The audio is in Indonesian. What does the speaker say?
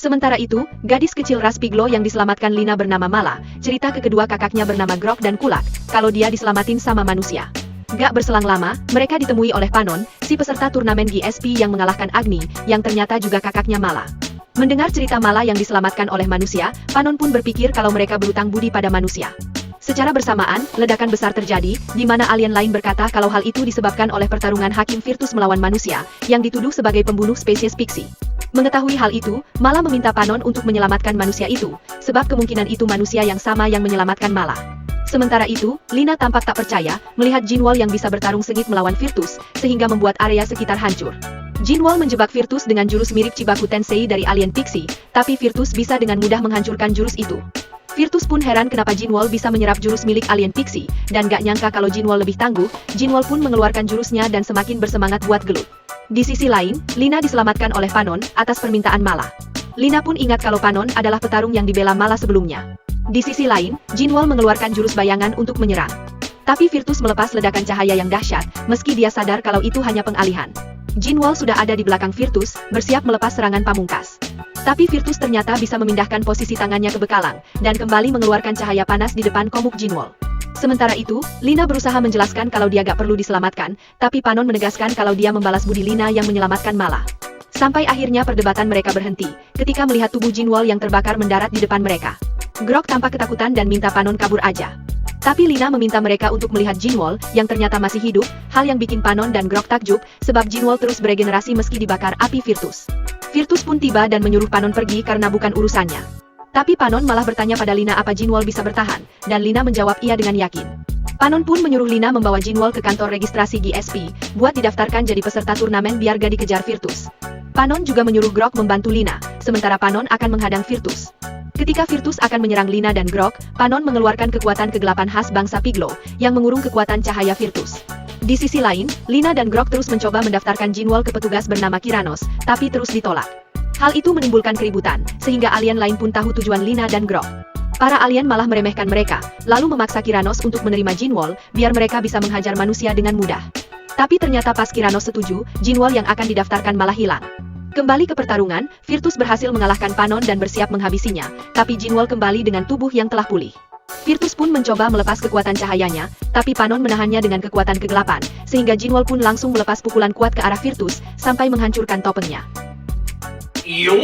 Sementara itu, gadis kecil ras Piglo yang diselamatkan Lina bernama Mala, cerita ke kedua kakaknya bernama Grok dan Kulak, kalau dia diselamatin sama manusia. Gak berselang lama, mereka ditemui oleh Panon, si peserta turnamen GSP yang mengalahkan Agni, yang ternyata juga kakaknya Mala. Mendengar cerita Mala yang diselamatkan oleh manusia, Panon pun berpikir kalau mereka berutang budi pada manusia. Secara bersamaan, ledakan besar terjadi, di mana alien lain berkata kalau hal itu disebabkan oleh pertarungan Hakim Virtus melawan manusia, yang dituduh sebagai pembunuh spesies Pixie. Mengetahui hal itu, Mala meminta Panon untuk menyelamatkan manusia itu, sebab kemungkinan itu manusia yang sama yang menyelamatkan Mala. Sementara itu, Lina tampak tak percaya, melihat Jinwol yang bisa bertarung sengit melawan Virtus, sehingga membuat area sekitar hancur. Jinwol menjebak Virtus dengan jurus mirip Chibaku Tensei dari alien Pixie, tapi Virtus bisa dengan mudah menghancurkan jurus itu. Virtus pun heran kenapa Jinwol bisa menyerap jurus milik alien Pixie, dan gak nyangka kalau Jinwol lebih tangguh, Jinwol pun mengeluarkan jurusnya dan semakin bersemangat buat gelut. Di sisi lain, Lina diselamatkan oleh Panon, atas permintaan Mala. Lina pun ingat kalau Panon adalah petarung yang dibela Mala sebelumnya. Di sisi lain, Jinwol mengeluarkan jurus bayangan untuk menyerang. Tapi Virtus melepas ledakan cahaya yang dahsyat, meski dia sadar kalau itu hanya pengalihan. Jinwol sudah ada di belakang Virtus, bersiap melepas serangan pamungkas. Tapi Virtus ternyata bisa memindahkan posisi tangannya ke bekalang, dan kembali mengeluarkan cahaya panas di depan komuk Jinwol. Sementara itu, Lina berusaha menjelaskan kalau dia gak perlu diselamatkan, tapi Panon menegaskan kalau dia membalas budi Lina yang menyelamatkan Mala. Sampai akhirnya perdebatan mereka berhenti, ketika melihat tubuh Jinwol yang terbakar mendarat di depan mereka. Grok tampak ketakutan dan minta Panon kabur aja. Tapi Lina meminta mereka untuk melihat Jinwol, yang ternyata masih hidup, hal yang bikin Panon dan Grok takjub, sebab Jinwol terus beregenerasi meski dibakar api Virtus. Virtus pun tiba dan menyuruh Panon pergi karena bukan urusannya. Tapi Panon malah bertanya pada Lina apa Jinwol bisa bertahan, dan Lina menjawab iya dengan yakin. Panon pun menyuruh Lina membawa Jinwol ke kantor registrasi GSP, buat didaftarkan jadi peserta turnamen biar gak dikejar Virtus. Panon juga menyuruh Grok membantu Lina, sementara Panon akan menghadang Virtus. Ketika Virtus akan menyerang Lina dan Grok, Panon mengeluarkan kekuatan kegelapan khas bangsa Piglo, yang mengurung kekuatan cahaya Virtus. Di sisi lain, Lina dan Grok terus mencoba mendaftarkan Jinwol ke petugas bernama Kiranos, tapi terus ditolak. Hal itu menimbulkan keributan, sehingga alien lain pun tahu tujuan Lina dan Grok. Para alien malah meremehkan mereka, lalu memaksa Kiranos untuk menerima Jinwol, biar mereka bisa menghajar manusia dengan mudah. Tapi ternyata pas Kiranos setuju, Jinwol yang akan didaftarkan malah hilang. Kembali ke pertarungan, Virtus berhasil mengalahkan Panon dan bersiap menghabisinya, tapi Jinwol kembali dengan tubuh yang telah pulih. Virtus pun mencoba melepas kekuatan cahayanya, tapi Panon menahannya dengan kekuatan kegelapan, sehingga Jinwol pun langsung melepas pukulan kuat ke arah Virtus, sampai menghancurkan topengnya. Yo!